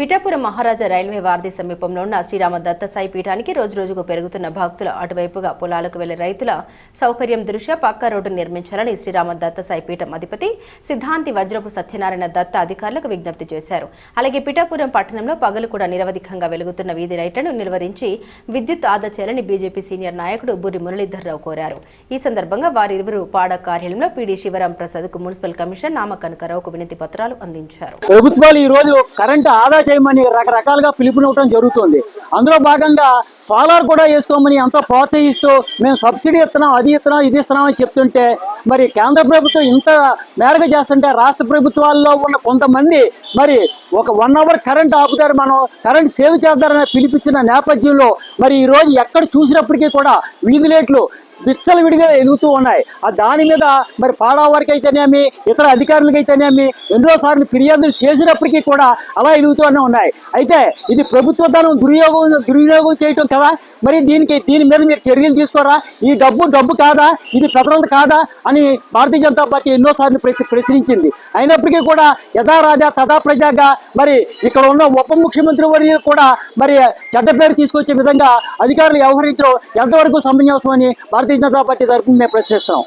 పిఠాపురం మహారాజా railway వారధి సమీపంలో ఉన్న శ్రీరామ దత్త సాయి పీఠానికి రోజురోజుకు పెరుగుతున్న భక్తుల అటువైపుగా పొలాలకు వెళ్లే రైతుల సౌకర్యం దృష్ట్యా పక్కా రోడ్డు నిర్మించాలని శ్రీరామ దత్త సాయి పీఠం అధిపతి సిద్ధాంతి వజ్రపు సత్యనారాయణ దత్త అధికారులకు విజ్ఞప్తి చేశారు. అలాగే పిఠాపురం పట్టణంలో పగలు కూడా నిరవధికంగా వెలుగుతున్న వీధి లైట్లను నిలువరించి విద్యుత్ ఆదా చేయాలని బీజేపీ సీనియర్ నాయకుడు బుర్రి మురళీధర్రావు కోరారు. ఈ సందర్భంగా వారిరువురు పాడ కార్యాలయంలో పీడీ శివరాం ప్రసాద్కు మున్సిపల్ కమిషనర్ నామ కనకరావుకు వినతి పత్రాలు అందించారు. ప్రభుత్వాలు ఈ రోజు కరెంటు ఆదా చేయమని రకరకాలుగా పిలుపునివ్వడం జరుగుతుంది. అందులో భాగంగా సోలార్ కూడా వేసుకోమని ఎంతో ప్రోత్సహిస్తూ మేము సబ్సిడీ ఇస్తున్నాం, అది ఇస్తున్నాం, ఇది ఇస్తున్నాం అని చెప్తుంటే మరి కేంద్ర ప్రభుత్వం ఇంత మేరకు చేస్తుంటే రాష్ట్ర ప్రభుత్వాల్లో ఉన్న కొంతమంది మరి ఒక 1 అవర్ కరెంట్ ఆపుతారు, మనం కరెంట్ సేవ్ చేద్దారని పిలిపించిన నేపథ్యంలో మరి ఈ రోజు ఎక్కడ చూసినప్పటికీ కూడా వీధి లైట్లు విచ్చలు విడిగా ఎలుగుతూ ఉన్నాయి. దాని మీద మరి పాడా వారికి అయితేనేమి ఇతర అధికారులకైతేనేమి ఎన్నోసార్లు ఫిర్యాదులు చేసినప్పటికీ కూడా అలా ఎలుగుతూనే ఉన్నాయి. అయితే ఇది ప్రభుత్వ ధనం దుర్వినియోగం చేయటం కదా, మరి దీని మీద మీరు చర్యలు తీసుకోరా? ఈ డబ్బు కాదా, ఇది పెదరలు కాదా అని భారతీయ జనతా పార్టీ ఎన్నోసార్లు ప్రశ్నించింది. అయినప్పటికీ కూడా యథా రాజా తథా ప్రజాగా మరి ఇక్కడ ఉన్న ఉప ముఖ్యమంత్రి వర్యులు కూడా మరి చెడ్డ పేరు తీసుకొచ్చే విధంగా అధికారులు వ్యవహరించడం ఎంతవరకు సమంజసం అని భారతీయ జనతా పార్టీ తరఫున మేము ప్రశ్నిస్తాం.